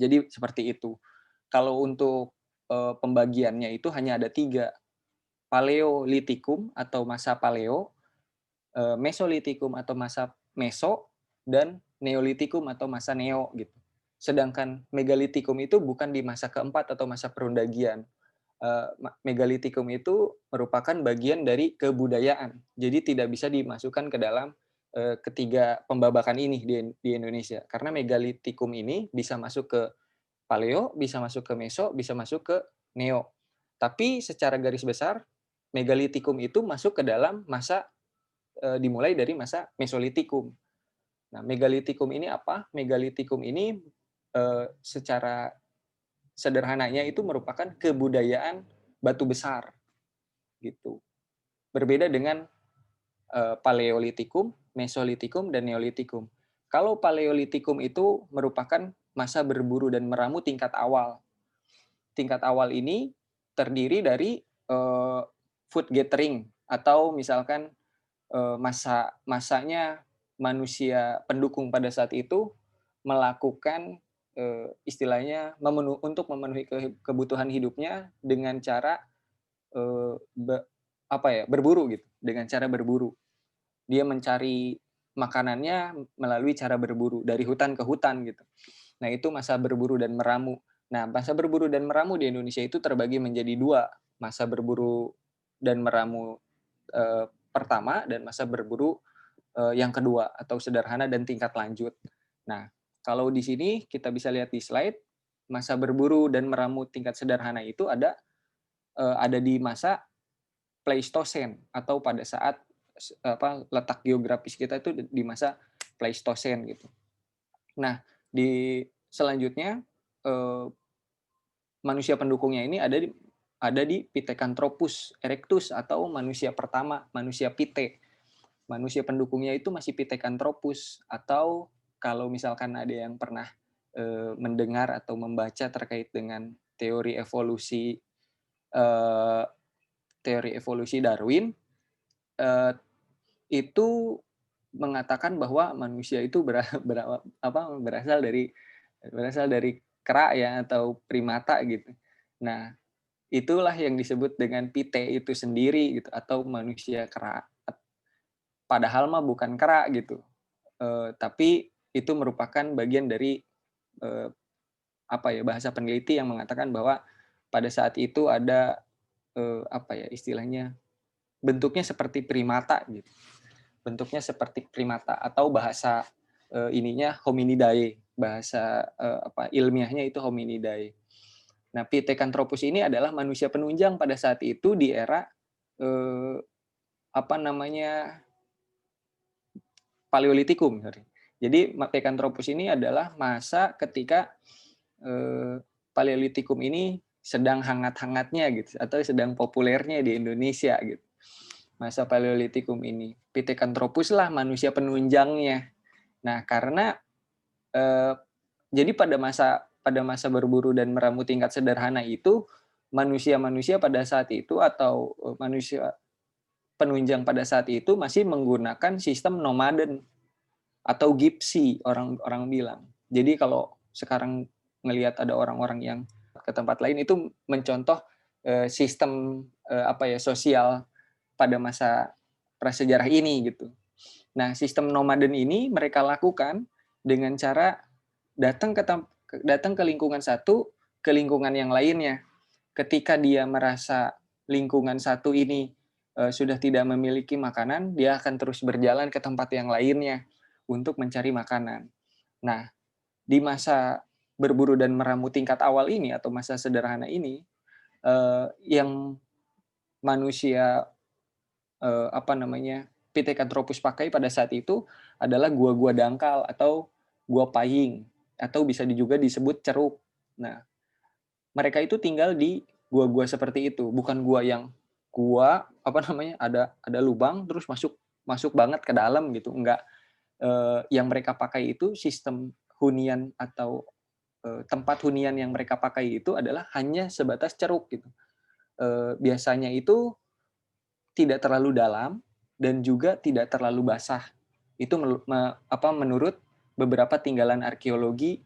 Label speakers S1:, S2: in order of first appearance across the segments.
S1: Jadi seperti itu. Kalau untuk, pembagiannya itu hanya ada 3, Paleolitikum atau masa Paleo, Mesolitikum atau masa Meso, dan Neolitikum atau masa Neo gitu. Sedangkan Megalitikum itu bukan di masa keempat atau masa Perundagian. Megalitikum itu merupakan bagian dari kebudayaan. Jadi tidak bisa dimasukkan ke dalam ketiga pembabakan ini di Indonesia. Karena Megalitikum ini bisa masuk ke Paleo, bisa masuk ke Meso, bisa masuk ke Neo. Tapi secara garis besar Megalitikum itu masuk ke dalam masa dimulai dari masa Mesolitikum. Nah, Megalitikum ini apa? Megalitikum ini secara sederhananya itu merupakan kebudayaan batu besar gitu. Berbeda dengan Paleolitikum, Mesolitikum, dan Neolitikum. Kalau Paleolitikum itu merupakan masa berburu dan meramu tingkat awal. Tingkat awal ini terdiri dari food gathering atau misalkan masanya manusia pendukung pada saat itu melakukan istilahnya untuk memenuhi kebutuhan hidupnya dengan cara eh, be- apa ya berburu gitu, dengan cara berburu. Dia mencari makanannya melalui cara berburu dari hutan ke hutan gitu. Nah, itu masa berburu dan meramu. Nah, masa berburu dan meramu di Indonesia itu terbagi menjadi 2, masa berburu dan meramu pertama dan masa berburu yang kedua atau sederhana dan tingkat lanjut. Nah, kalau di sini kita bisa lihat di slide, masa berburu dan meramu tingkat sederhana itu ada di masa Pleistosen atau pada saat letak geografis kita itu di masa Pleistosen gitu. Nah, di selanjutnya eh, manusia pendukungnya ini ada di Pithecanthropus erectus atau manusia pertama, manusia Pite. Manusia pendukungnya itu masih Pithecanthropus, atau kalau misalkan ada yang pernah mendengar atau membaca terkait dengan eh, teori evolusi Darwin, eh, itu mengatakan bahwa manusia itu berasal dari kera ya atau primata gitu. Nah, itulah yang disebut dengan Pite itu sendiri gitu atau manusia kera. Padahal mah bukan kera gitu. Tapi itu merupakan bagian dari eh, bahasa peneliti yang mengatakan bahwa pada saat itu ada istilahnya bentuknya seperti primata gitu. Bentuknya seperti primata atau bahasa ininya hominidae, bahasa ilmiahnya itu hominidae. Nah, Pithecanthropus ini adalah manusia penunjang pada saat itu di era eh, apa namanya Paleolitikum. Jadi Pithecanthropus ini adalah masa ketika Paleolitikum ini sedang hangat-hangatnya gitu atau sedang populernya di Indonesia gitu. Masa Paleolitikum ini. Pithecanthropus lah manusia penunjangnya. Nah, karena eh, jadi pada masa berburu dan meramu tingkat sederhana itu manusia-manusia pada saat itu atau manusia penunjang pada saat itu masih menggunakan sistem nomaden atau gipsi orang-orang bilang. Jadi kalau sekarang ngelihat ada orang-orang yang ke tempat lain itu mencontoh sistem sosial pada masa prasejarah ini gitu. Nah, sistem nomaden ini mereka lakukan dengan cara datang ke lingkungan satu, ke lingkungan yang lainnya. Ketika dia merasa lingkungan satu ini sudah tidak memiliki makanan, dia akan terus berjalan ke tempat yang lainnya untuk mencari makanan. Nah, di masa berburu dan meramu tingkat awal ini atau masa sederhana ini, yang manusia Pithecanthropus pakai pada saat itu adalah gua-gua dangkal atau gua paying atau bisa juga disebut ceruk. Nah, mereka itu tinggal di gua-gua seperti itu, bukan gua yang ada lubang terus masuk masuk banget ke dalam gitu, enggak. Yang mereka pakai itu sistem hunian atau tempat hunian yang mereka pakai itu adalah hanya sebatas ceruk gitu. Biasanya itu tidak terlalu dalam dan juga tidak terlalu basah. Itu menurut beberapa tinggalan arkeologi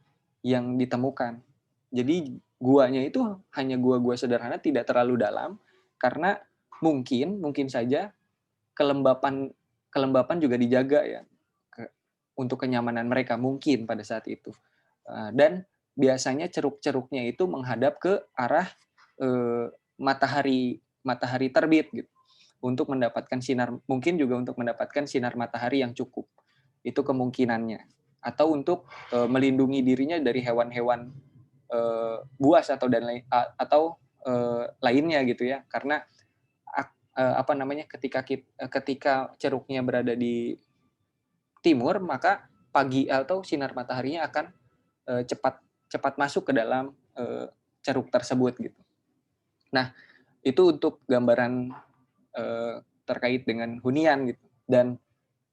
S1: yang ditemukan. Jadi guanya itu hanya gua-gua sederhana, tidak terlalu dalam, karena mungkin saja kelembapan kelembapan juga dijaga ya, untuk kenyamanan mereka mungkin pada saat itu. Dan biasanya ceruk-ceruknya itu menghadap ke arah matahari matahari terbit gitu, untuk mendapatkan sinar, mungkin juga untuk mendapatkan sinar matahari yang cukup. Itu kemungkinannya. Atau untuk melindungi dirinya dari hewan-hewan buas atau lainnya gitu ya. Karena ketika ceruknya berada di timur, maka pagi atau sinar mataharinya akan cepat cepat masuk ke dalam ceruk tersebut gitu. Nah, itu untuk gambaran terkait dengan hunian gitu. Dan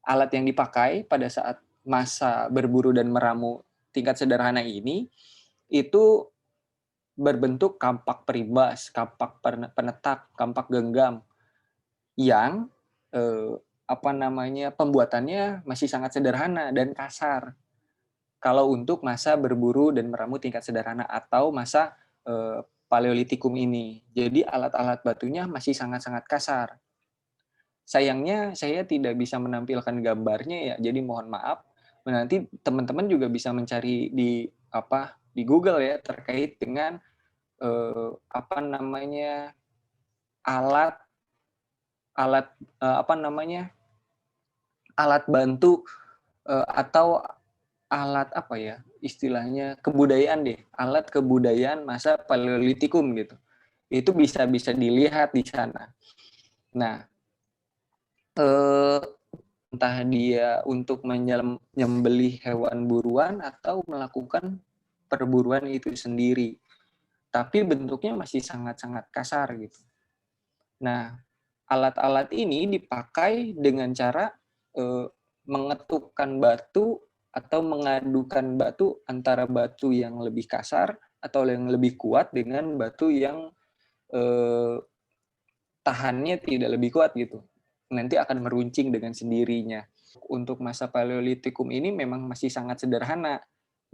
S1: alat yang dipakai pada saat masa berburu dan meramu tingkat sederhana ini itu berbentuk kampak peribas, kampak penetak, kampak genggam yang pembuatannya masih sangat sederhana dan kasar. Kalau untuk masa berburu dan meramu tingkat sederhana atau masa Paleolitikum ini. Jadi alat-alat batunya masih sangat-sangat kasar. Sayangnya saya tidak bisa menampilkan gambarnya ya, jadi mohon maaf. Nanti teman-teman juga bisa mencari di Google ya, terkait dengan alat alat alat bantu atau alat istilahnya kebudayaan deh, alat kebudayaan masa Paleolitikum gitu. Itu bisa dilihat di sana. Nah, entah dia untuk menyembelih hewan buruan atau melakukan perburuan itu sendiri. Tapi bentuknya masih sangat-sangat kasar gitu. Nah, alat-alat ini dipakai dengan cara mengetukkan batu atau mengadukan batu antara batu yang lebih kasar atau yang lebih kuat dengan batu yang tahannya tidak lebih kuat gitu. Nanti akan meruncing dengan sendirinya. Untuk masa Paleolitikum ini memang masih sangat sederhana.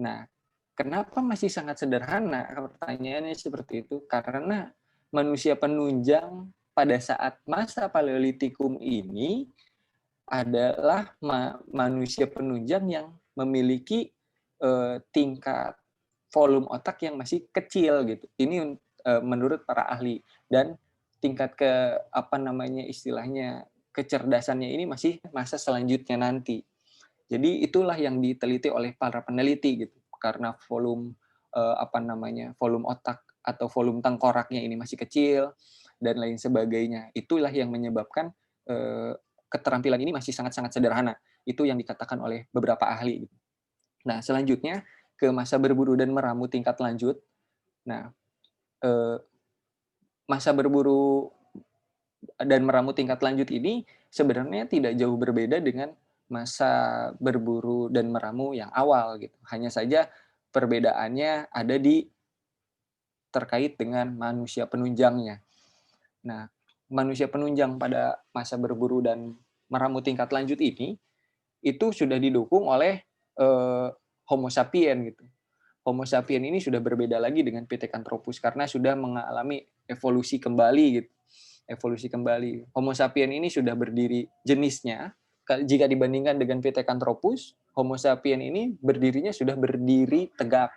S1: Nah, kenapa masih sangat sederhana? Pertanyaannya seperti itu. Karena manusia penunjang pada saat masa Paleolitikum ini adalah manusia penunjang yang memiliki tingkat volume otak yang masih kecil gitu. Ini menurut para ahli. Dan tingkat istilahnya kecerdasannya ini masih masa selanjutnya nanti. Jadi itulah yang diteliti oleh para peneliti gitu. Karena volume volume otak atau volume tengkoraknya ini masih kecil dan lain sebagainya. Itulah yang menyebabkan keterampilan ini masih sangat-sangat sederhana. Itu yang dikatakan oleh beberapa ahli. Nah, selanjutnya ke masa berburu dan meramu tingkat lanjut. Nah, masa berburu dan meramu tingkat lanjut ini sebenarnya tidak jauh berbeda dengan masa berburu dan meramu yang awal gitu. Hanya saja perbedaannya ada terkait dengan manusia penunjangnya. Nah, manusia penunjang pada masa berburu dan meramu tingkat lanjut ini itu sudah didukung oleh Homo sapien gitu. Homo sapien ini sudah berbeda lagi dengan Pithecanthropus karena sudah mengalami evolusi kembali gitu. Evolusi kembali. Homo sapien ini sudah berdiri jenisnya, jika dibandingkan dengan Pithecanthropus, Homo sapien ini berdirinya sudah berdiri tegak.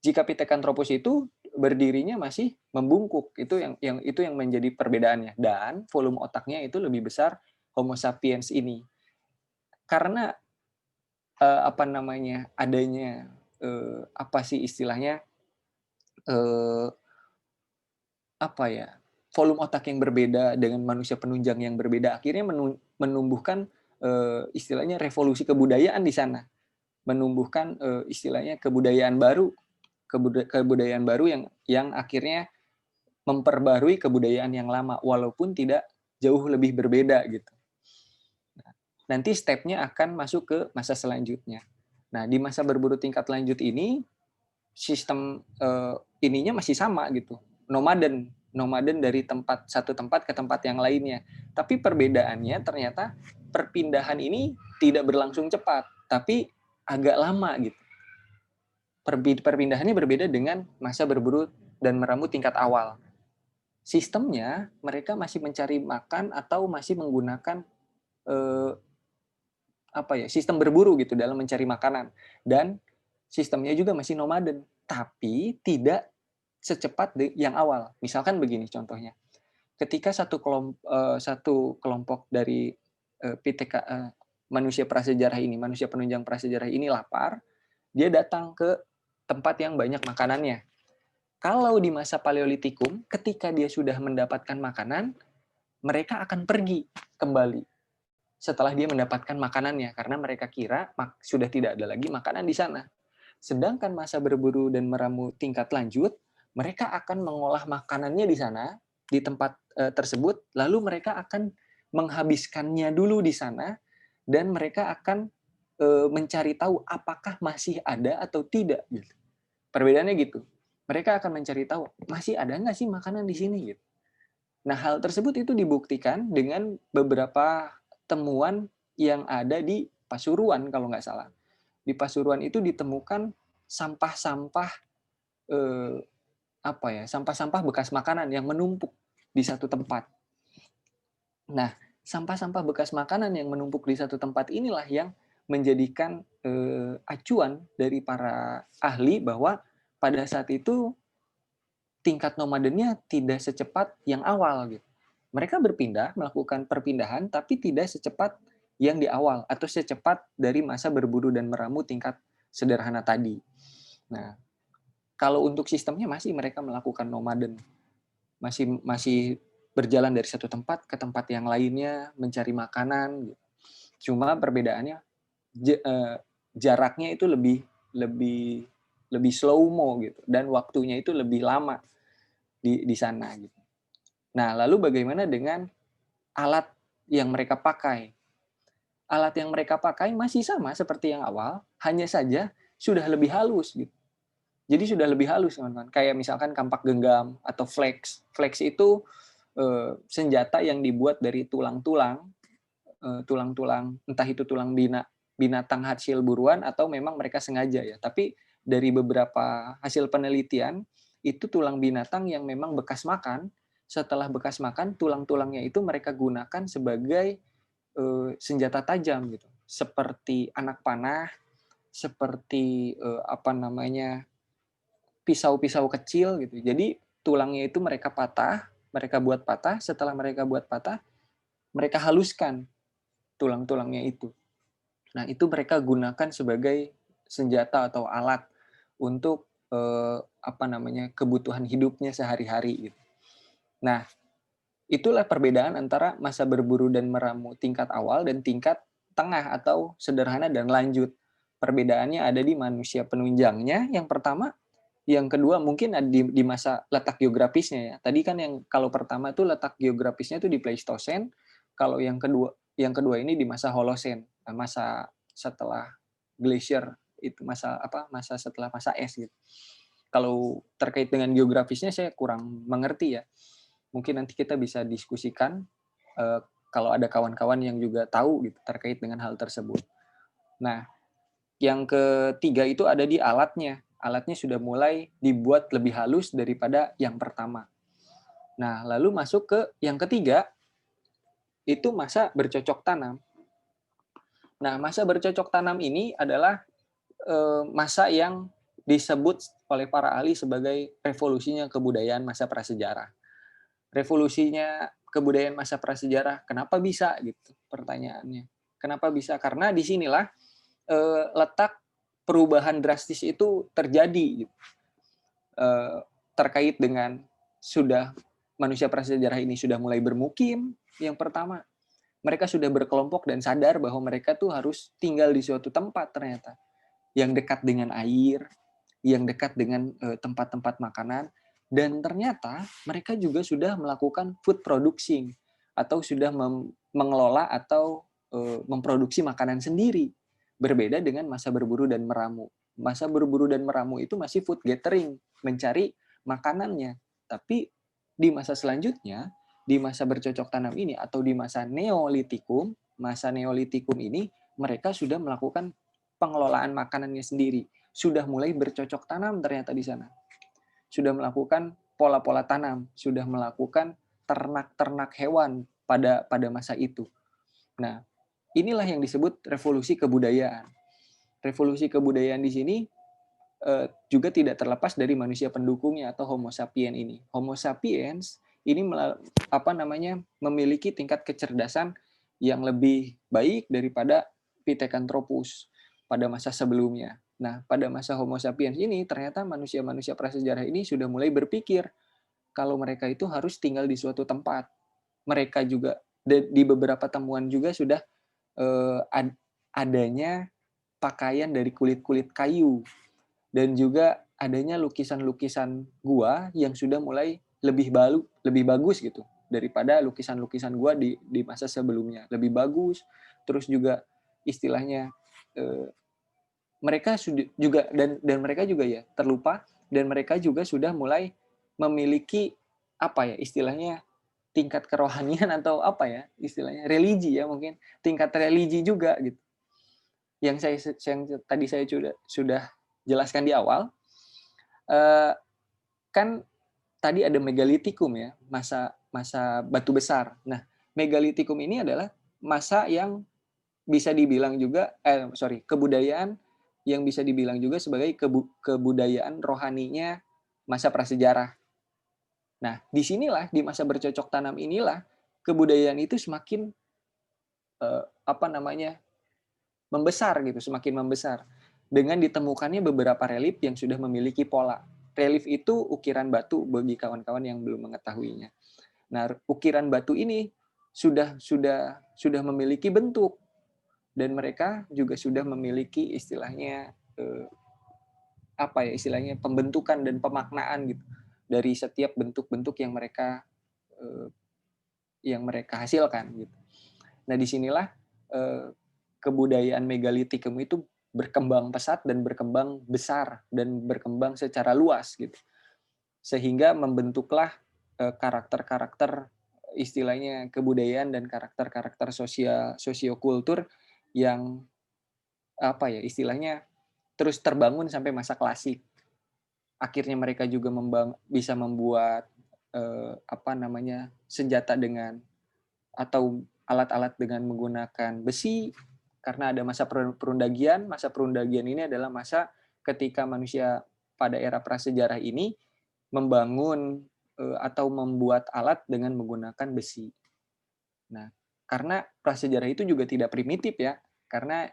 S1: Jika Pithecanthropus itu berdirinya masih membungkuk, itu yang menjadi perbedaannya. Dan volume otaknya itu lebih besar Homo sapiens ini. Karena adanya istilahnya volume otak yang berbeda dengan manusia penunjang yang berbeda, akhirnya menumbuhkan istilahnya revolusi kebudayaan di sana, menumbuhkan istilahnya kebudayaan baru yang akhirnya memperbarui kebudayaan yang lama walaupun tidak jauh lebih berbeda gitu. Nanti stepnya akan masuk ke masa selanjutnya. Nah, di masa berburu tingkat lanjut ini sistem ininya masih sama gitu, nomaden dari satu tempat ke tempat yang lainnya. Tapi perbedaannya ternyata perpindahan ini tidak berlangsung cepat, tapi agak lama gitu. perpindahannya berbeda dengan masa berburu dan meramu tingkat awal. Sistemnya mereka masih mencari makan atau masih menggunakan sistem berburu gitu dalam mencari makanan, dan sistemnya juga masih nomaden, tapi tidak secepat yang awal. Misalkan begini contohnya, ketika satu kelompok dari manusia prasejarah ini, manusia penunjang prasejarah ini lapar, dia datang ke tempat yang banyak makanannya. Kalau di masa Paleolitikum, ketika dia sudah mendapatkan makanan, mereka akan pergi kembali setelah dia mendapatkan makanannya, karena mereka kira sudah tidak ada lagi makanan di sana. Sedangkan masa berburu dan meramu tingkat lanjut, mereka akan mengolah makanannya di sana, di tempat tersebut, lalu mereka akan menghabiskannya dulu di sana, dan mereka akan mencari tahu apakah masih ada atau tidak. Gitu. Perbedaannya gitu. Mereka akan mencari tahu, masih ada nggak sih makanan di sini? Gitu. Nah, hal tersebut itu dibuktikan dengan beberapa temuan yang ada di Pasuruan, kalau nggak salah. Di Pasuruan itu ditemukan sampah-sampah sampah-sampah bekas makanan yang menumpuk di satu tempat. Nah, sampah-sampah bekas makanan yang menumpuk di satu tempat inilah yang menjadikan acuan dari para ahli bahwa pada saat itu tingkat nomadennya tidak secepat yang awal gitu. Mereka berpindah, melakukan perpindahan, tapi tidak secepat yang di awal atau secepat dari masa berburu dan meramu tingkat sederhana tadi. Nah, kalau untuk sistemnya masih mereka melakukan nomaden, masih berjalan dari satu tempat ke tempat yang lainnya mencari makanan. Gitu. Cuma perbedaannya jaraknya itu lebih slow mo gitu, dan waktunya itu lebih lama di sana gitu. Nah, lalu bagaimana dengan alat yang mereka pakai? Alat yang mereka pakai masih sama seperti yang awal, hanya saja sudah lebih halus gitu. Jadi sudah lebih halus, teman-teman. Kayak misalkan kampak genggam atau flex. Flex itu senjata yang dibuat dari tulang-tulang, entah itu tulang binatang hasil buruan atau memang mereka sengaja ya. Tapi dari beberapa hasil penelitian, itu tulang binatang yang memang bekas makan. Setelah bekas makan, tulang-tulangnya itu mereka gunakan sebagai senjata tajam gitu. Seperti anak panah, seperti pisau-pisau kecil gitu. Jadi tulangnya itu mereka buat patah. Setelah mereka buat patah, mereka haluskan tulang-tulangnya itu. Nah, itu mereka gunakan sebagai senjata atau alat untuk kebutuhan hidupnya sehari-hari gitu. Nah, itulah perbedaan antara masa berburu dan meramu tingkat awal dan tingkat tengah atau sederhana dan lanjut. Perbedaannya ada di manusia penunjangnya yang pertama, yang kedua mungkin ada di masa letak geografisnya ya. Tadi kan yang kalau pertama itu letak geografisnya itu di Pleistosen, kalau yang kedua ini di masa Holosen, masa setelah glacier itu masa setelah masa es gitu. Kalau terkait dengan geografisnya saya kurang mengerti ya. Mungkin nanti kita bisa diskusikan kalau ada kawan-kawan yang juga tahu gitu terkait dengan hal tersebut. Nah, yang ketiga itu ada di alatnya. Alatnya sudah mulai dibuat lebih halus daripada yang pertama. Nah, lalu masuk ke yang ketiga, itu masa bercocok tanam. Nah, masa bercocok tanam ini adalah masa yang disebut oleh para ahli sebagai revolusinya kebudayaan masa prasejarah. Revolusinya kebudayaan masa prasejarah, kenapa bisa gitu pertanyaannya. Kenapa bisa? Karena disinilah letak perubahan drastis itu terjadi gitu. Terkait dengan sudah manusia prasejarah ini sudah mulai bermukim, yang pertama mereka sudah berkelompok dan sadar bahwa mereka tuh harus tinggal di suatu tempat ternyata yang dekat dengan air, yang dekat dengan tempat-tempat makanan, dan ternyata mereka juga sudah melakukan food producing atau sudah mengelola atau memproduksi makanan sendiri. Berbeda dengan masa berburu dan meramu. Masa berburu dan meramu itu masih food gathering, mencari makanannya. Tapi di masa selanjutnya, di masa bercocok tanam ini atau di masa Neolitikum ini mereka sudah melakukan pengelolaan makanannya sendiri, sudah mulai bercocok tanam ternyata di sana. Sudah melakukan pola-pola tanam, sudah melakukan ternak-ternak hewan pada masa itu. Nah, inilah yang disebut revolusi kebudayaan. Revolusi kebudayaan di sini juga tidak terlepas dari manusia pendukungnya atau Homo sapiens ini. Homo sapiens ini memiliki tingkat kecerdasan yang lebih baik daripada Pithecanthropus pada masa sebelumnya. Nah, pada masa Homo sapiens ini ternyata manusia-manusia prasejarah ini sudah mulai berpikir kalau mereka itu harus tinggal di suatu tempat. Mereka juga di beberapa temuan juga sudah adanya pakaian dari kulit-kulit kayu dan juga adanya lukisan-lukisan gua yang sudah mulai lebih bagus gitu daripada lukisan-lukisan gua di masa sebelumnya, lebih bagus. Terus juga istilahnya mereka sudah juga dan mereka juga ya terlupa, dan mereka juga sudah mulai memiliki apa ya istilahnya tingkat kerohanian atau apa ya istilahnya religi ya, mungkin tingkat religi juga gitu. Yang tadi saya sudah jelaskan di awal, kan tadi ada megalitikum ya, masa batu besar. Nah, megalitikum ini adalah masa yang bisa dibilang juga kebudayaan yang bisa dibilang juga sebagai kebudayaan rohaninya masa prasejarah. Nah, disinilah di masa bercocok tanam inilah kebudayaan itu semakin membesar gitu, semakin membesar dengan ditemukannya beberapa relief yang sudah memiliki pola. Relief itu ukiran batu bagi kawan-kawan yang belum mengetahuinya. Nah, ukiran batu ini sudah memiliki bentuk dan mereka juga sudah memiliki istilahnya pembentukan dan pemaknaan gitu dari setiap bentuk-bentuk yang mereka hasilkan gitu. Nah, disinilah kebudayaan megalitikum itu berkembang pesat dan berkembang besar dan berkembang secara luas gitu. Sehingga membentuklah karakter-karakter istilahnya kebudayaan dan karakter-karakter sosiokultur yang istilahnya terus terbangun sampai masa klasik. Akhirnya mereka juga bisa membuat senjata dengan atau alat-alat dengan menggunakan besi, karena ada masa perundagian. Masa perundagian ini adalah masa ketika manusia pada era prasejarah ini membangun atau membuat alat dengan menggunakan besi. Nah, karena prasejarah itu juga tidak primitif ya, karena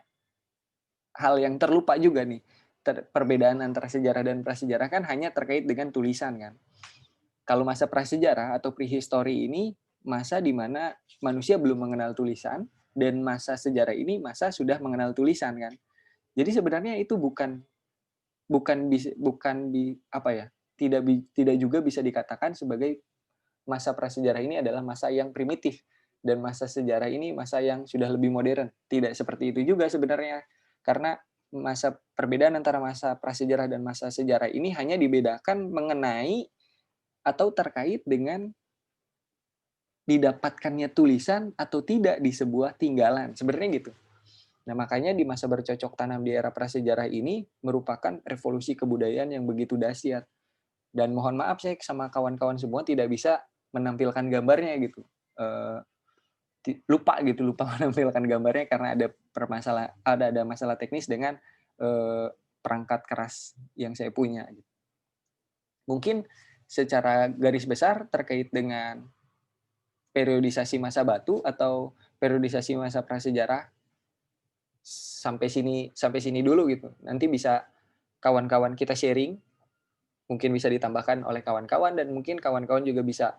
S1: hal yang terlupa juga nih, perbedaan antara sejarah dan prasejarah kan hanya terkait dengan tulisan kan. Kalau masa prasejarah atau prehistory ini masa di mana manusia belum mengenal tulisan, dan masa sejarah ini masa sudah mengenal tulisan kan. Jadi sebenarnya itu tidak juga bisa dikatakan sebagai masa prasejarah ini adalah masa yang primitif dan masa sejarah ini masa yang sudah lebih modern. Tidak seperti itu juga sebenarnya, karena perbedaan antara masa prasejarah dan masa sejarah ini hanya dibedakan mengenai atau terkait dengan didapatkannya tulisan atau tidak di sebuah tinggalan. Sebenarnya gitu. Nah, makanya di masa bercocok tanam di era prasejarah ini merupakan revolusi kebudayaan yang begitu dahsyat. Dan mohon maaf saya sama kawan-kawan semua tidak bisa menampilkan gambarnya gitu. Lupa menampilkan gambarnya karena ada masalah teknis dengan perangkat keras yang saya punya. Mungkin secara garis besar terkait dengan periodisasi masa batu atau periodisasi masa prasejarah sampai sini dulu gitu. Nanti bisa kawan-kawan kita sharing, mungkin bisa ditambahkan oleh kawan-kawan, dan mungkin kawan-kawan juga bisa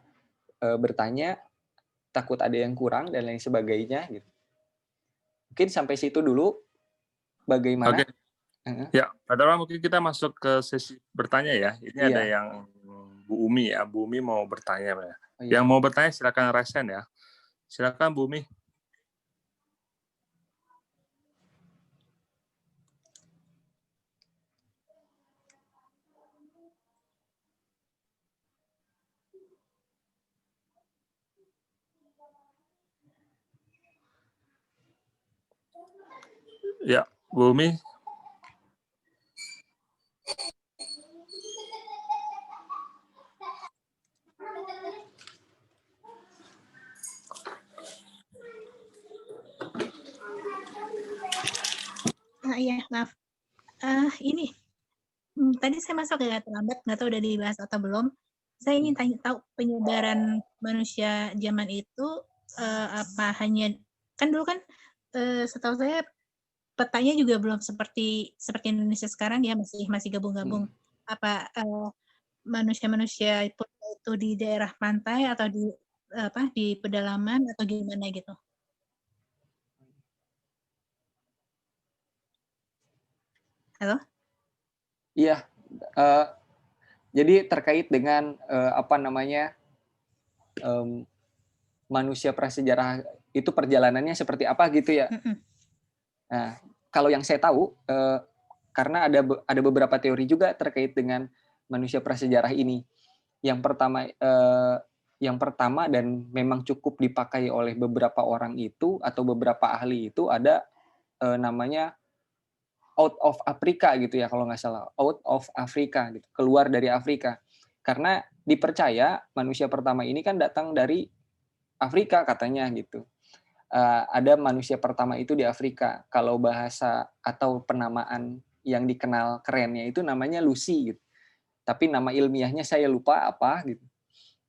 S1: bertanya, takut ada yang kurang dan lain sebagainya gitu. Mungkin sampai situ dulu. Bagaimana?
S2: Oke. Ya, padahal mungkin kita masuk ke sesi bertanya ya. Ini ada yang Bu Umi ya. Bu Umi mau bertanya ya. Yang mau bertanya silakan raisen ya. Silakan Bu Umi. Ya, Bu Umi.
S3: Iya, maaf. Ini, tadi saya masuk agak terlambat, nggak tahu udah dibahas atau belum. Saya ingin tanya tahu penyebaran manusia zaman itu, apa hanya kan dulu kan, setahu saya petanya juga belum seperti Indonesia sekarang ya, masih gabung-gabung. Apa, manusia-manusia itu di daerah pantai atau di pedalaman atau gimana gitu? Halo?
S1: Iya, jadi terkait dengan apa namanya manusia prasejarah itu perjalanannya seperti apa gitu ya. Nah, kalau yang saya tahu, karena ada beberapa teori juga terkait dengan manusia prasejarah ini. Yang pertama dan memang cukup dipakai oleh beberapa orang itu atau beberapa ahli itu ada namanya out of Africa gitu ya kalau nggak salah, out of Africa gitu, keluar dari Afrika. Karena dipercaya manusia pertama ini kan datang dari Afrika katanya gitu. Ada manusia pertama itu di Afrika. Kalau bahasa atau penamaan yang dikenal kerennya itu namanya Lucy gitu. Tapi nama ilmiahnya saya lupa apa gitu.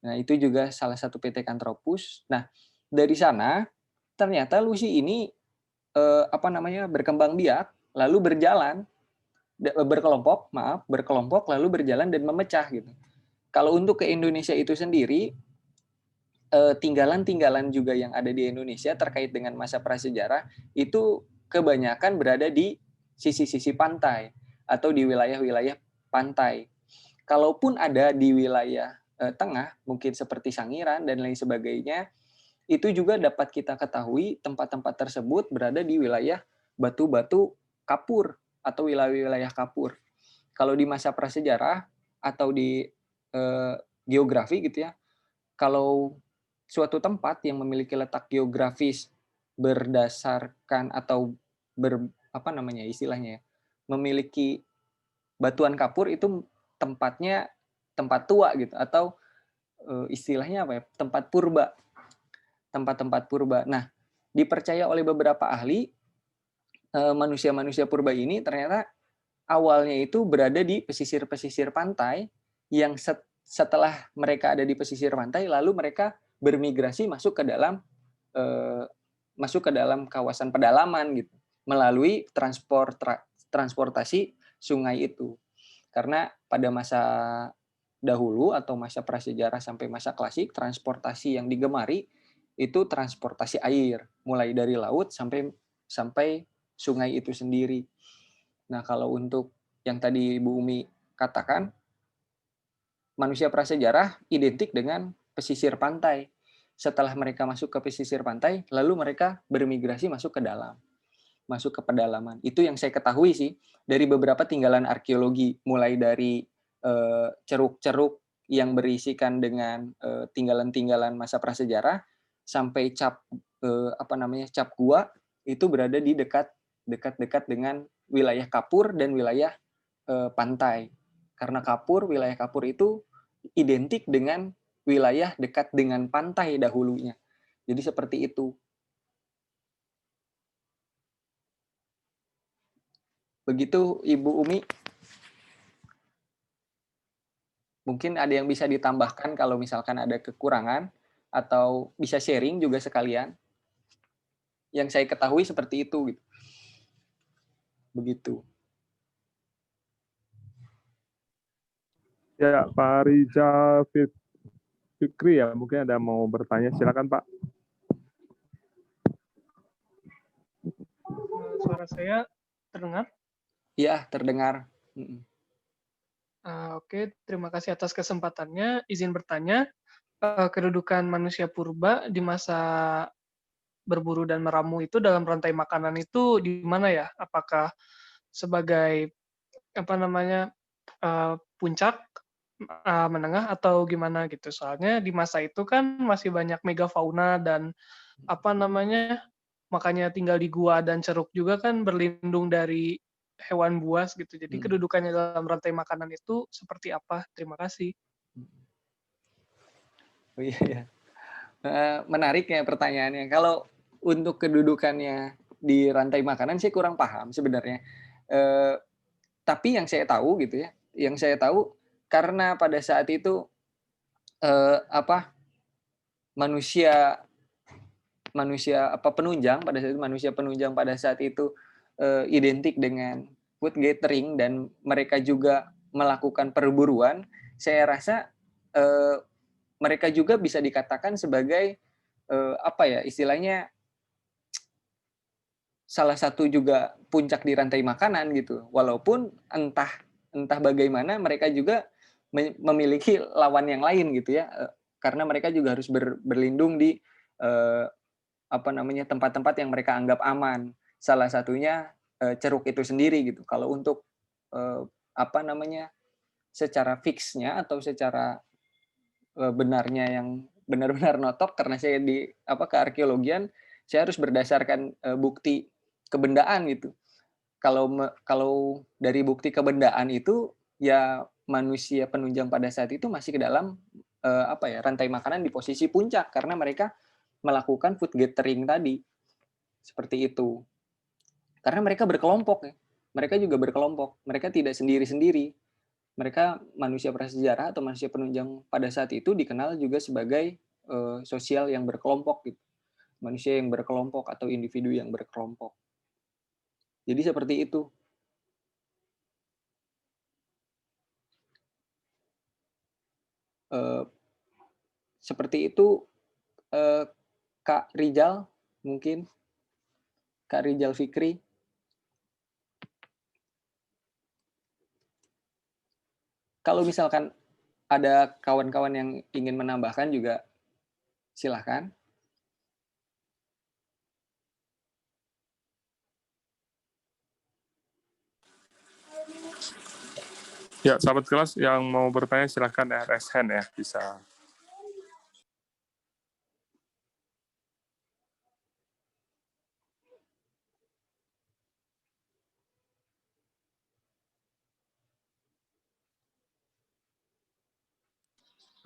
S1: Nah, itu juga salah satu Pithecanthropus. Nah, dari sana ternyata Lucy ini berkembang biak, lalu berkelompok lalu berjalan dan memecah gitu. Kalau untuk ke Indonesia itu sendiri, tinggalan-tinggalan juga yang ada di Indonesia terkait dengan masa prasejarah itu kebanyakan berada di sisi-sisi pantai atau di wilayah-wilayah pantai. Kalaupun ada di wilayah tengah, mungkin seperti Sangiran dan lain sebagainya, itu juga dapat kita ketahui tempat-tempat tersebut berada di wilayah batu-batu kapur atau wilayah-wilayah kapur. Kalau di masa prasejarah atau di geografi gitu ya, kalau suatu tempat yang memiliki letak geografis berdasarkan atau istilahnya ya, memiliki batuan kapur itu tempatnya tempat tua gitu atau istilahnya apa ya, tempat-tempat purba. Nah, dipercaya oleh beberapa ahli manusia-manusia purba ini ternyata awalnya itu berada di pesisir-pesisir pantai yang setelah mereka ada di pesisir pantai lalu mereka bermigrasi masuk ke dalam kawasan pedalaman gitu melalui transportasi sungai itu. Karena pada masa dahulu atau masa prasejarah sampai masa klasik, transportasi yang digemari itu transportasi air, mulai dari laut sampai sungai itu sendiri. Nah, kalau untuk yang tadi Bu Umi katakan, manusia prasejarah identik dengan pesisir pantai. Setelah mereka masuk ke pesisir pantai, lalu mereka bermigrasi masuk ke pedalaman. Itu yang saya ketahui sih dari beberapa tinggalan arkeologi, mulai dari ceruk-ceruk yang berisikan dengan tinggalan-tinggalan masa prasejarah sampai cap gua itu berada di dekat dengan wilayah kapur dan wilayah pantai. Karena wilayah kapur itu identik dengan wilayah dekat dengan pantai dahulunya. Jadi seperti itu. Begitu Ibu Umi. Mungkin ada yang bisa ditambahkan kalau misalkan ada kekurangan atau bisa sharing juga sekalian. Yang saya ketahui seperti itu. Begitu.
S2: Ya, Pak Rizal Fikri ya, mungkin ada mau bertanya. Silakan Pak.
S4: Suara saya terdengar?
S1: Iya, terdengar.
S4: Oke, terima kasih atas kesempatannya. Izin bertanya, kedudukan manusia purba di masa berburu dan meramu itu dalam rantai makanan itu di mana ya? Apakah sebagai puncak, menengah atau gimana gitu? Soalnya di masa itu kan masih banyak megafauna dan makanya tinggal di gua dan ceruk juga kan berlindung dari hewan buas gitu. Jadi kedudukannya dalam rantai makanan itu seperti apa? Terima kasih.
S1: Oh iya. Menarik ya pertanyaannya. Kalau untuk kedudukannya di rantai makanan saya kurang paham sebenarnya. Tapi yang saya tahu gitu ya, yang saya tahu karena pada saat itu manusia penunjang pada saat itu identik dengan food gathering dan mereka juga melakukan perburuan. Saya rasa mereka juga bisa dikatakan sebagai istilahnya salah satu juga puncak di rantai makanan gitu. Walaupun entah bagaimana mereka juga memiliki lawan yang lain gitu ya. Karena mereka juga harus berlindung di tempat-tempat yang mereka anggap aman. Salah satunya ceruk itu sendiri gitu. Kalau untuk secara fixnya atau secara benarnya yang benar-benar notok, karena saya di kearkeologian, saya harus berdasarkan bukti kebendaan gitu. Kalau dari bukti kebendaan itu ya manusia penunjang pada saat itu masih ke dalam rantai makanan di posisi puncak karena mereka melakukan food gathering tadi. Seperti itu. Karena mereka berkelompok ya. Mereka juga berkelompok. Mereka tidak sendiri-sendiri. Mereka manusia prasejarah atau manusia penunjang pada saat itu dikenal juga sebagai sosial yang berkelompok gitu. Manusia yang berkelompok atau individu yang berkelompok. Jadi seperti itu. Seperti itu, Kak Rizal mungkin, Kak Rizal Fikri. Kalau misalkan ada kawan-kawan yang ingin menambahkan juga silahkan.
S2: Ya, sahabat kelas yang mau bertanya silahkan raise hand ya, bisa.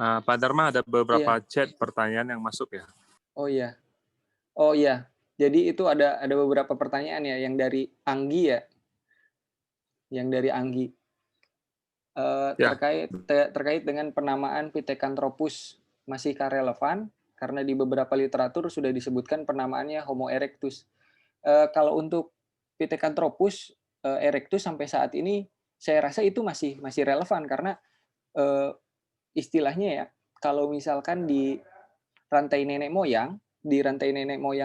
S2: Pak Dharma, ada beberapa chat pertanyaan yang masuk ya.
S1: Oh iya. Jadi itu ada beberapa pertanyaan ya yang dari Anggi ya. Yang dari Anggi. Terkait dengan penamaan Pithecanthropus masihkah relevan? Karena di beberapa literatur sudah disebutkan penamaannya Homo erectus. Kalau untuk Pithecanthropus erectus sampai saat ini saya rasa itu masih relevan karena istilahnya ya, kalau misalkan di rantai nenek moyang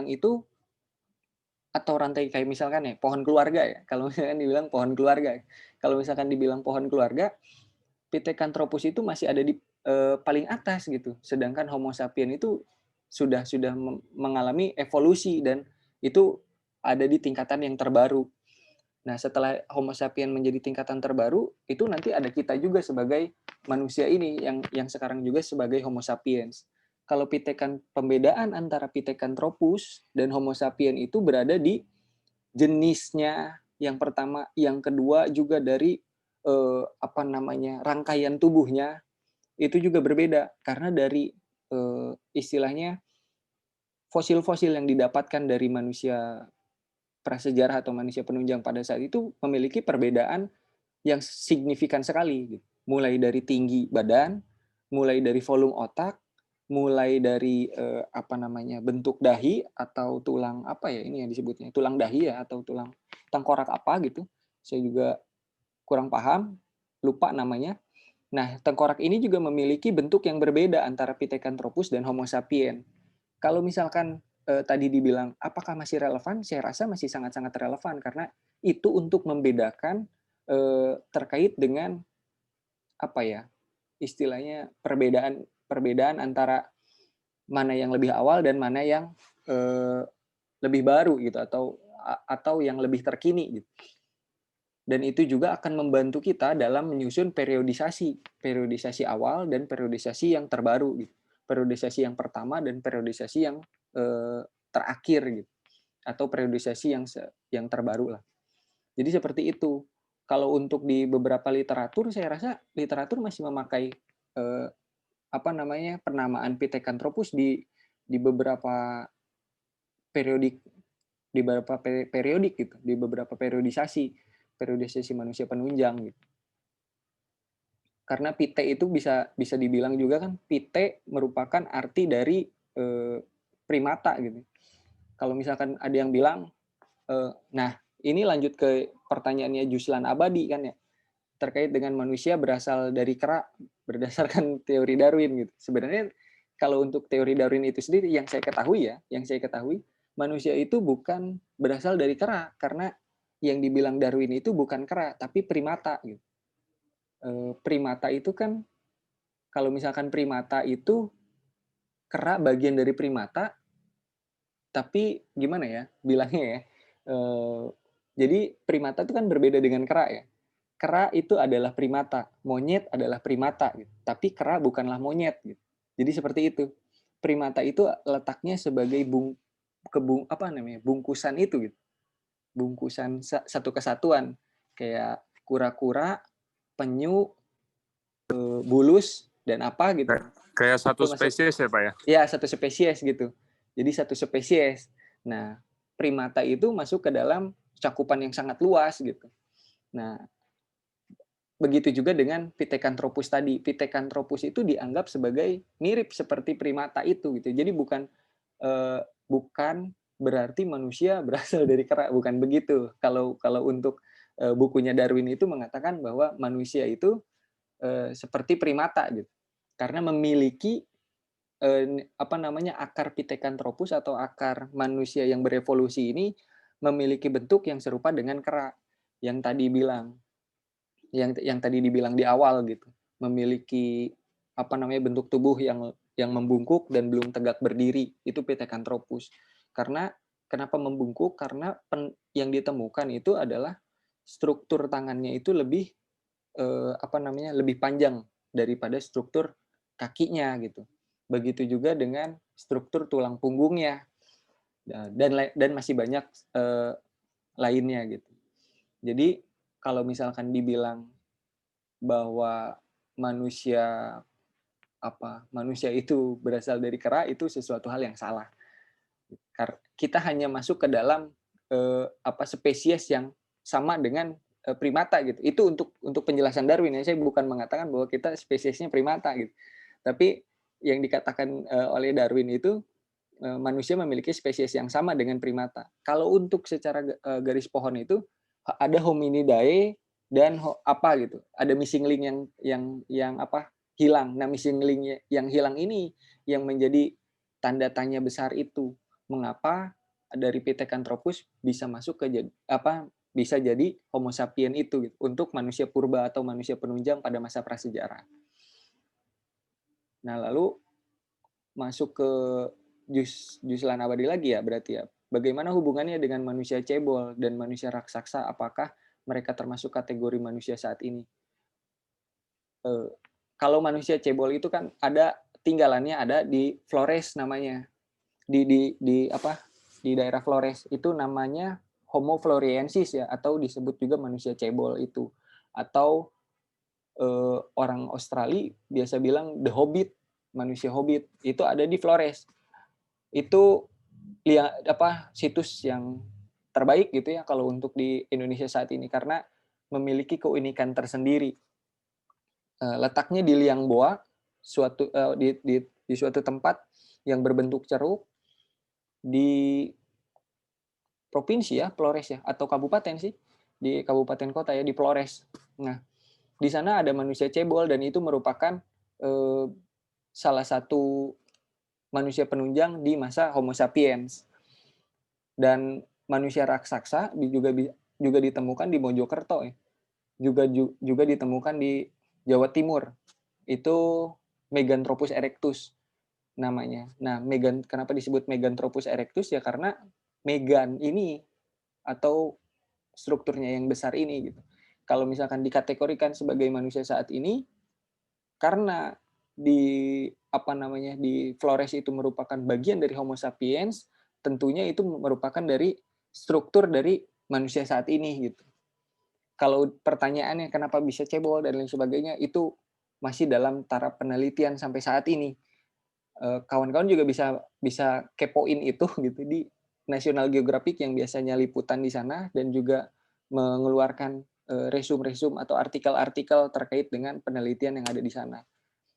S1: itu atau rantai kayak misalkan ya pohon keluarga ya, kalau misalkan dibilang pohon keluarga, kalau misalkan dibilang pohon keluarga, Pithecanthropus itu masih ada di paling atas gitu, sedangkan Homo sapiens itu sudah mengalami evolusi dan itu ada di tingkatan yang terbaru. Nah, setelah Homo sapiens menjadi tingkatan terbaru, itu nanti ada kita juga sebagai manusia ini yang sekarang juga sebagai Homo sapiens. Kalau pembedaan antara Pithecanthropus dan Homo sapiens itu berada di jenisnya yang pertama, yang kedua juga dari rangkaian tubuhnya itu juga berbeda karena dari istilahnya fosil-fosil yang didapatkan dari manusia prasejarah atau manusia penunjang pada saat itu memiliki perbedaan yang signifikan sekali, mulai dari tinggi badan, mulai dari volume otak, mulai dari bentuk dahi atau tulang ini yang disebutnya tulang dahi ya atau tulang tengkorak gitu, saya juga kurang paham, lupa namanya. Nah, tengkorak ini juga memiliki bentuk yang berbeda antara Pithecanthropus dan Homo sapiens. Kalau misalkan tadi dibilang apakah masih relevan, saya rasa masih sangat-sangat relevan karena itu untuk membedakan terkait dengan istilahnya perbedaan antara mana yang lebih awal dan mana yang lebih baru gitu atau yang lebih terkini gitu. Dan itu juga akan membantu kita dalam menyusun periodisasi awal dan periodisasi yang terbaru gitu. Periodisasi yang pertama dan periodisasi yang terakhir gitu. Atau periodisasi yang terbaru lah. Jadi seperti itu. Kalau untuk di beberapa literatur, saya rasa literatur masih memakai penamaan Pithecanthropus di beberapa periodik periodik gitu, di beberapa periodisasi manusia penunjang gitu. Karena pite itu bisa dibilang juga kan, pite merupakan arti dari primata gitu. Kalau misalkan ada yang bilang, nah ini lanjut ke pertanyaannya Juslan Abadi kan ya, terkait dengan manusia berasal dari kera berdasarkan teori Darwin gitu. Sebenarnya kalau untuk teori Darwin itu sendiri yang saya ketahui manusia itu bukan berasal dari kera, karena yang dibilang Darwin itu bukan kera tapi primata gitu. Primata itu kan, kalau misalkan primata itu kera bagian dari primata, tapi gimana ya bilangnya ya? Jadi primata itu kan berbeda dengan kera ya. Kera itu adalah primata, monyet adalah primata, gitu. Tapi kera bukanlah monyet. Gitu. Jadi seperti itu. Primata itu letaknya sebagai bungkusan itu, gitu. Bungkusan satu kesatuan, kayak kura-kura, penyu, bulus dan apa gitu.
S2: Kayak satu spesies ya Pak ya?
S1: Ya, satu spesies gitu. Jadi satu spesies. Nah, primata itu masuk ke dalam cakupan yang sangat luas gitu. Nah, begitu juga dengan Pithecanthropus tadi. Pithecanthropus itu dianggap sebagai mirip seperti primata itu gitu. Jadi bukan berarti manusia berasal dari kera, bukan begitu. Kalau untuk bukunya Darwin itu mengatakan bahwa manusia itu seperti primata gitu. Karena memiliki akar Pithecanthropus atau akar manusia yang berevolusi ini memiliki bentuk yang serupa dengan kera yang tadi dibilang di awal gitu, memiliki bentuk tubuh yang membungkuk dan belum tegak berdiri, itu Pithecanthropus. Karena kenapa membungkuk? Karena yang ditemukan itu adalah struktur tangannya itu lebih lebih panjang daripada struktur kakinya gitu. Begitu juga dengan struktur tulang punggungnya dan masih banyak lainnya gitu. Jadi kalau misalkan dibilang bahwa manusia itu berasal dari kera, itu sesuatu hal yang salah. Kita hanya masuk ke dalam spesies yang sama dengan primata gitu. Itu untuk penjelasan Darwin ya. Saya bukan mengatakan bahwa kita spesiesnya primata gitu. Tapi yang dikatakan oleh Darwin itu manusia memiliki spesies yang sama dengan primata. Kalau untuk secara garis pohon itu ada hominidae dan gitu. Ada missing link yang hilang. Nah, missing link yang hilang ini yang menjadi tanda tanya besar itu. Mengapa dari Pithecanthropus bisa masuk ke bisa jadi Homo sapien itu gitu, untuk manusia purba atau manusia penunjang pada masa prasejarah. Nah, lalu masuk ke Juslan Abadi lagi ya berarti ya. Bagaimana hubungannya dengan manusia cebol dan manusia raksasa? Apakah mereka termasuk kategori manusia saat ini? Kalau manusia cebol itu kan tinggalannya ada di Flores namanya. Di daerah Flores itu namanya Homo floresiensis ya, atau disebut juga manusia cebol itu. Atau orang Australia biasa bilang the Hobbit, manusia Hobbit, itu ada di Flores. Itu situs yang terbaik gitu ya kalau untuk di Indonesia saat ini, karena memiliki keunikan tersendiri. Letaknya di Liangboa, di suatu tempat yang berbentuk ceruk di provinsi ya, Flores ya, atau kabupaten sih, di kabupaten kota ya, di Flores. Nah, di sana ada manusia cebol dan itu merupakan salah satu manusia penunjang di masa Homo sapiens. Dan manusia raksasa juga ditemukan di Mojokerto ya. Juga ditemukan di Jawa Timur. Itu Meganthropus erectus namanya. Nah, kenapa disebut Meganthropus erectus ya, karena megan ini atau strukturnya yang besar ini gitu. Kalau misalkan dikategorikan sebagai manusia saat ini, karena di Flores itu merupakan bagian dari Homo sapiens, tentunya itu merupakan dari struktur dari manusia saat ini gitu. Kalau pertanyaannya kenapa bisa cebol dan lain sebagainya, itu masih dalam taraf penelitian sampai saat ini. Kawan-kawan juga bisa kepoin itu gitu National Geographic yang biasanya liputan di sana dan juga mengeluarkan resume-resume atau artikel-artikel terkait dengan penelitian yang ada di sana.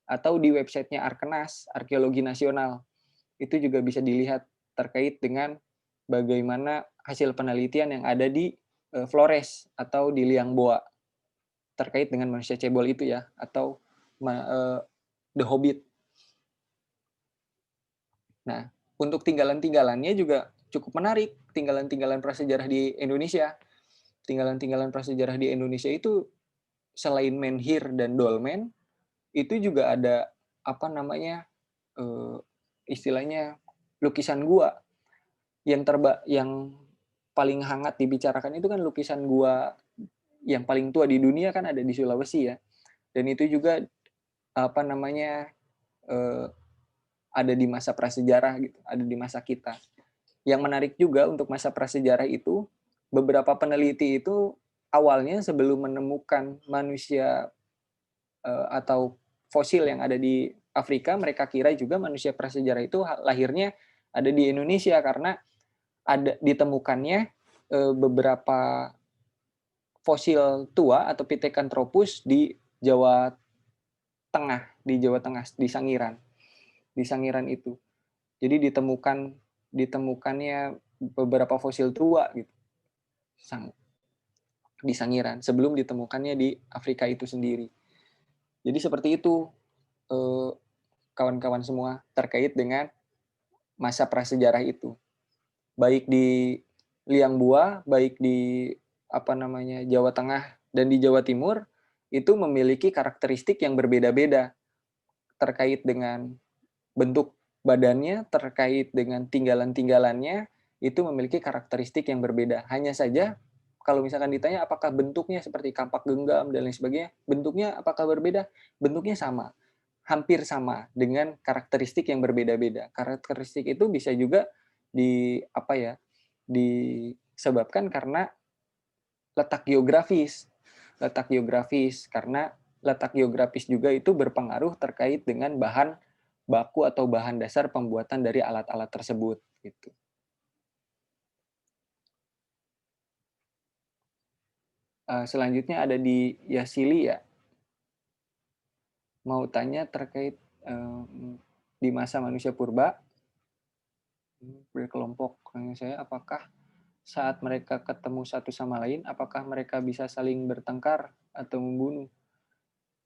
S1: Atau di websitenya Arkenas, Arkeologi Nasional, itu juga bisa dilihat terkait dengan bagaimana hasil penelitian yang ada di Flores atau di Liangboa terkait dengan manusia cebol itu ya, atau The Hobbit. Nah, untuk tinggalan-tinggalannya juga cukup menarik, tinggalan-tinggalan prasejarah di Indonesia. Tinggalan-tinggalan prasejarah di Indonesia itu selain menhir dan dolmen, itu juga ada istilahnya lukisan gua yang paling hangat dibicarakan itu kan lukisan gua yang paling tua di dunia kan ada di Sulawesi ya, dan itu juga ada di masa prasejarah gitu, ada di masa kita. Yang menarik juga untuk masa prasejarah itu, beberapa peneliti itu awalnya sebelum menemukan manusia atau fosil yang ada di Afrika, mereka kira juga manusia prasejarah itu lahirnya ada di Indonesia karena ada ditemukannya beberapa fosil tua atau Pithecanthropus di Jawa Tengah, di Sangiran itu. Jadi ditemukannya beberapa fosil tua gitu di Sangiran sebelum ditemukannya di Afrika itu sendiri. Jadi seperti itu kawan-kawan semua terkait dengan masa prasejarah itu. Baik di Liangboa, baik di Jawa Tengah dan di Jawa Timur itu memiliki karakteristik yang berbeda-beda terkait dengan bentuk badannya, terkait dengan tinggalan-tinggalannya, itu memiliki karakteristik yang berbeda. Hanya saja kalau misalkan ditanya apakah bentuknya seperti kampak genggam dan lain sebagainya, bentuknya apakah berbeda? Bentuknya sama, hampir sama dengan karakteristik yang berbeda-beda. Karakteristik itu bisa juga disebabkan karena letak geografis karena letak geografis juga itu berpengaruh terkait dengan bahan baku atau bahan dasar pembuatan dari alat-alat tersebut gitu. Selanjutnya ada di Yasili ya. Mau tanya terkait di masa manusia purba berkelompok saya, apakah saat mereka ketemu satu sama lain, apakah mereka bisa saling bertengkar atau membunuh?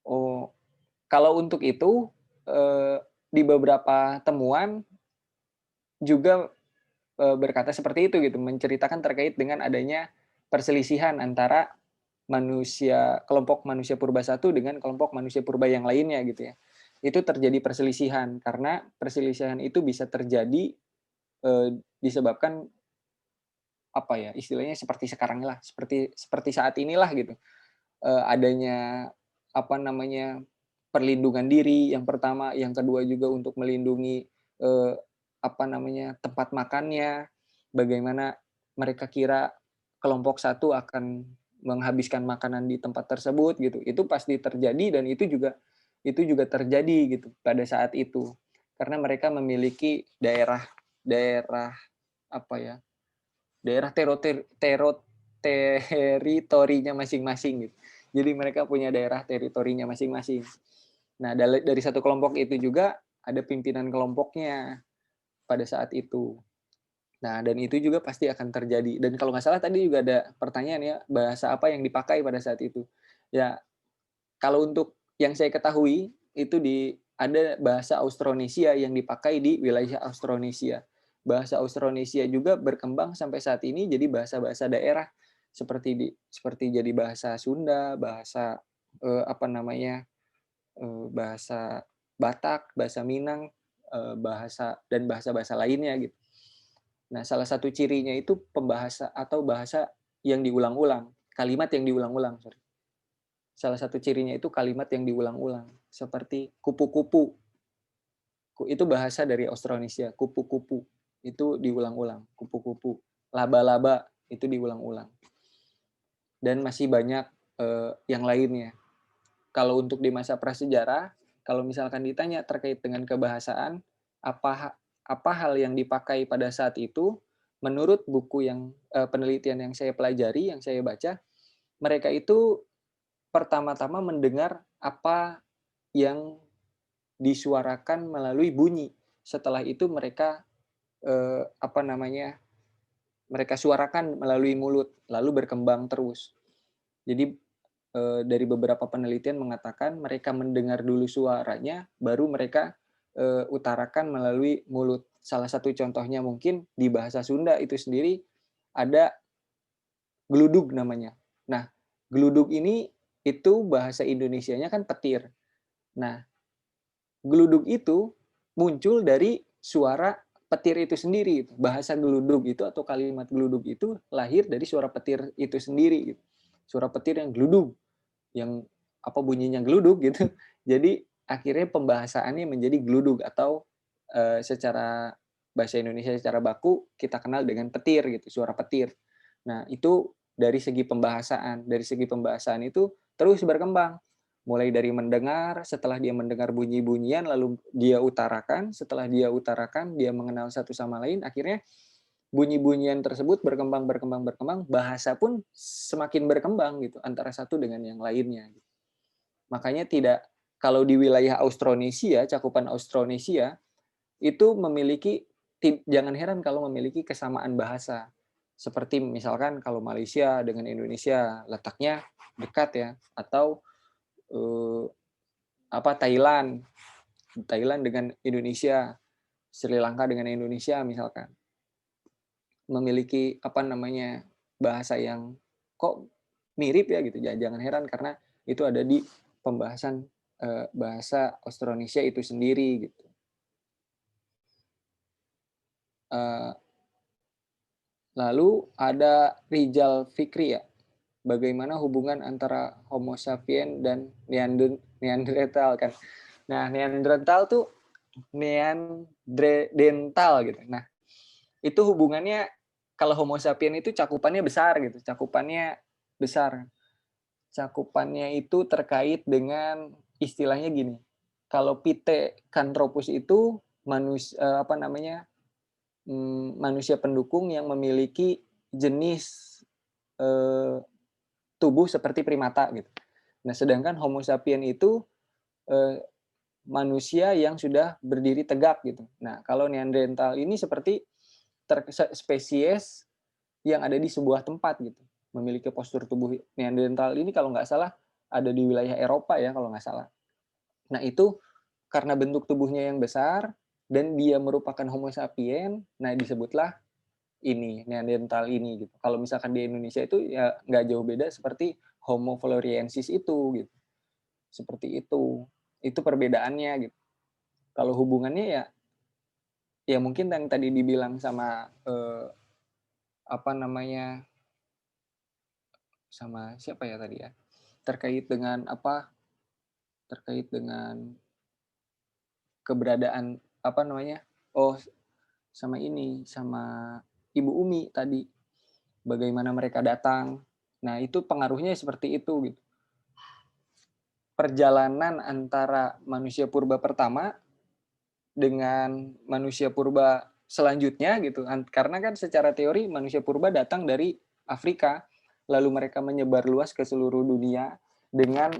S1: Oh, kalau untuk itu di beberapa temuan juga berkata seperti itu gitu, menceritakan terkait dengan adanya perselisihan antara kelompok manusia purba satu dengan kelompok manusia purba yang lainnya gitu ya. Itu terjadi perselisihan karena perselisihan itu bisa terjadi disebabkan istilahnya seperti sekarang lah, seperti saat inilah gitu. Adanya perlindungan diri yang pertama, yang kedua juga untuk melindungi tempat makannya, bagaimana mereka kira kelompok satu akan menghabiskan makanan di tempat tersebut gitu. Itu pasti terjadi dan itu juga terjadi gitu pada saat itu. Karena mereka memiliki daerah teritorinya masing-masing gitu. Jadi mereka punya daerah teritorinya masing-masing. Nah, dari satu kelompok itu juga ada pimpinan kelompoknya pada saat itu. Nah, dan itu juga pasti akan terjadi. Dan kalau nggak salah tadi juga ada pertanyaan ya, bahasa apa yang dipakai pada saat itu. Ya, kalau untuk yang saya ketahui, itu ada bahasa Austronesia yang dipakai di wilayah Austronesia. Bahasa Austronesia juga berkembang sampai saat ini jadi bahasa-bahasa daerah seperti jadi bahasa Sunda, bahasa bahasa Batak, bahasa Minang, bahasa lainnya gitu. Nah, salah satu cirinya itu pembahasa atau bahasa yang diulang-ulang, kalimat yang diulang-ulang. Salah satu cirinya itu kalimat yang diulang-ulang, seperti kupu-kupu. Itu bahasa dari Austronesia, kupu-kupu. Itu diulang-ulang, kupu-kupu. Laba-laba, itu diulang-ulang. Dan masih banyak yang lainnya. Kalau untuk di masa prasejarah, kalau misalkan ditanya terkait dengan kebahasaan, apa hal yang dipakai pada saat itu menurut buku yang penelitian yang saya pelajari, yang saya baca, mereka itu pertama-tama mendengar apa yang disuarakan melalui bunyi. Setelah itu mereka mereka suarakan melalui mulut, lalu berkembang terus. Jadi dari beberapa penelitian mengatakan mereka mendengar dulu suaranya, baru mereka utarakan melalui mulut. Salah satu contohnya mungkin di bahasa Sunda itu sendiri ada geludug namanya. Nah, geludug ini itu bahasa Indonesianya kan petir. Nah, geludug itu muncul dari suara petir itu sendiri. Bahasa geludug itu atau kalimat geludug itu lahir dari suara petir itu sendiri. Suara petir yang geludug, yang bunyinya geludug gitu. Jadi akhirnya pembahasaannya menjadi geludug atau secara bahasa Indonesia secara baku kita kenal dengan petir gitu, suara petir. Nah, itu dari segi pembahasan. Dari segi pembahasan itu terus berkembang. Mulai dari mendengar, setelah dia mendengar bunyi-bunyian, lalu dia utarakan, setelah dia utarakan, dia mengenal satu sama lain, akhirnya bunyi-bunyian tersebut berkembang, bahasa pun semakin berkembang gitu, antara satu dengan yang lainnya. Makanya kalau di wilayah Austronesia, cakupan Austronesia, itu memiliki, jangan heran kalau memiliki kesamaan bahasa. Seperti misalkan kalau Malaysia dengan Indonesia letaknya dekat ya, atau Thailand dengan Indonesia, Sri Lanka dengan Indonesia misalkan memiliki bahasa yang kok mirip ya gitu. Jangan heran karena itu ada di pembahasan bahasa Austronesia itu sendiri gitu. Lalu ada Rijal Fikri ya. Bagaimana hubungan antara Homo sapien dan Neanderthal kan. Nah, Neanderthal tuh Neanderdental gitu. Nah, itu hubungannya kalau Homo sapien itu cakupannya besar gitu. Cakupannya besar. Cakupannya itu terkait dengan istilahnya gini. Kalau Pithecanthropus itu manusia pendukung yang memiliki jenis tubuh seperti primata gitu. Nah, sedangkan Homo sapien itu manusia yang sudah berdiri tegak gitu. Nah, kalau Neanderthal ini seperti spesies yang ada di sebuah tempat gitu, memiliki postur tubuh. Neanderthal ini kalau nggak salah ada di wilayah Eropa ya kalau nggak salah. Nah, itu karena bentuk tubuhnya yang besar dan dia merupakan Homo sapien, nah disebutlah ini Neanderthal ini gitu. Kalau misalkan di Indonesia itu ya nggak jauh beda seperti Homo floresiensis itu gitu. Seperti itu. Itu perbedaannya gitu. Kalau hubungannya ya mungkin yang tadi dibilang sama sama siapa ya tadi ya? Terkait dengan keberadaan sama Ibu Umi tadi. Bagaimana mereka datang. Nah, itu pengaruhnya seperti itu gitu. Perjalanan antara manusia purba pertama dengan manusia purba selanjutnya gitu. Karena kan secara teori manusia purba datang dari Afrika, lalu mereka menyebar luas ke seluruh dunia dengan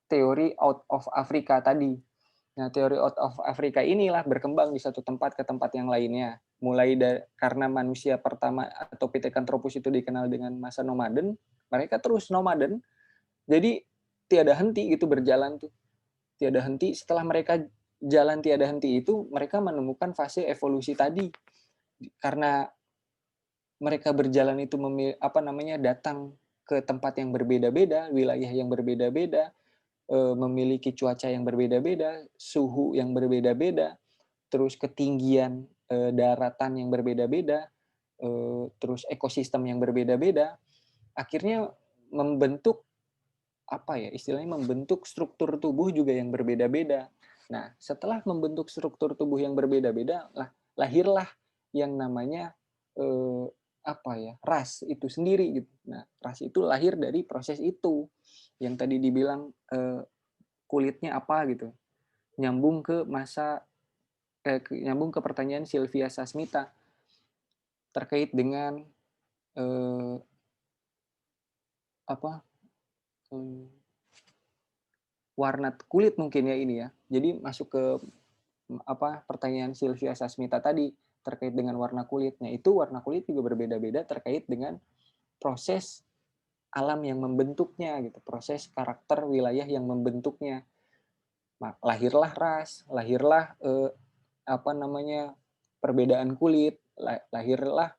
S1: teori out of Africa tadi. Nah, teori out of Africa inilah berkembang di satu tempat ke tempat yang lainnya. Mulai karena manusia pertama atau Pithecanthropus itu dikenal dengan masa nomaden, mereka terus nomaden. Jadi tiada henti gitu berjalan tuh. Tiada henti. Setelah mereka jalan tiada henti itu, mereka menemukan fase evolusi tadi. Karena mereka berjalan itu datang ke tempat yang berbeda-beda, wilayah yang berbeda-beda, memiliki cuaca yang berbeda-beda, suhu yang berbeda-beda, terus ketinggian daratan yang berbeda-beda, terus ekosistem yang berbeda-beda, akhirnya membentuk membentuk struktur tubuh juga yang berbeda-beda. Nah, setelah membentuk struktur tubuh yang berbeda-beda, lahirlah yang namanya ras itu sendiri gitu. Nah, ras itu lahir dari proses itu. Yang tadi dibilang kulitnya apa gitu. Nyambung ke pertanyaan Sylvia Sasmita terkait dengan warna kulit mungkin ya ini ya. Jadi masuk ke pertanyaan Sylvia Sasmita tadi terkait dengan warna kulitnya. Itu warna kulit juga berbeda-beda terkait dengan proses alam yang membentuknya gitu, proses karakter wilayah yang membentuknya. Lahirlah ras, lahirlah perbedaan kulit, lahirlah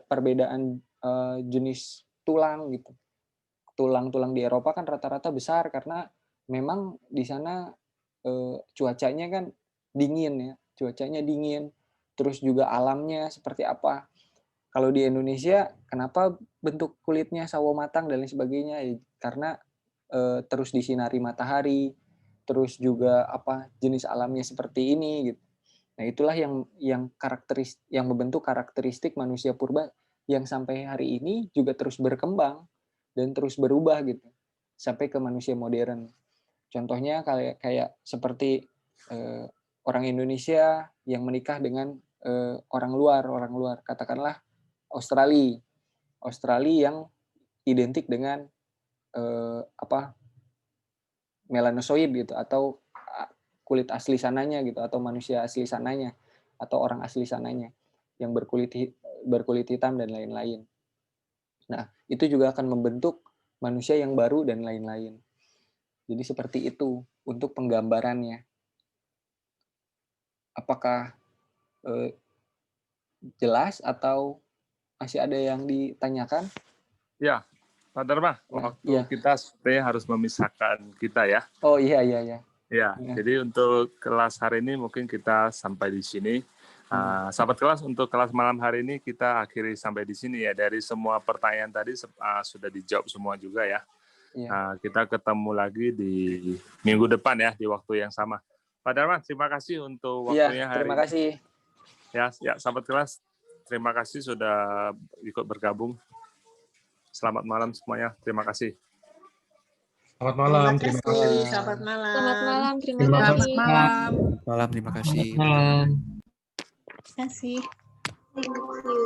S1: perbedaan jenis tulang gitu. Tulang-tulang di Eropa kan rata-rata besar karena memang di sana cuacanya kan dingin ya, cuacanya dingin. Terus juga alamnya seperti apa. Kalau di Indonesia, kenapa bentuk kulitnya sawo matang dan lain sebagainya? Ya, karena terus disinari matahari, terus juga jenis alamnya seperti ini gitu. Nah, itulah yang membentuk karakteristik manusia purba yang sampai hari ini juga terus berkembang dan terus berubah gitu sampai ke manusia modern. Contohnya kayak seperti orang Indonesia yang menikah dengan orang luar, katakanlah Australia yang identik dengan melanosoid gitu, atau kulit asli sananya gitu, atau manusia asli sananya, atau orang asli sananya yang berkulit hitam dan lain-lain. Nah, itu juga akan membentuk manusia yang baru dan lain-lain. Jadi seperti itu untuk penggambarannya. Apakah jelas atau masih ada yang ditanyakan?
S2: Ya, Pak Dharma, waktu kita sebenarnya harus memisahkan kita ya.
S1: Oh iya.
S2: Ya, jadi untuk kelas hari ini mungkin kita sampai di sini. Sahabat kelas, untuk kelas malam hari ini kita akhiri sampai di sini ya. Dari semua pertanyaan tadi sudah dijawab semua juga ya. Kita ketemu lagi di minggu depan ya, di waktu yang sama. Pak Dharma, terima kasih untuk waktunya hari ini.
S1: Terima kasih.
S2: Ya, sahabat kelas, terima kasih sudah ikut bergabung. Selamat malam semuanya. Terima kasih.
S5: Selamat malam.
S6: Terima kasih. Selamat malam. Terima kasih.
S7: Terima kasih.
S3: Terima kasih.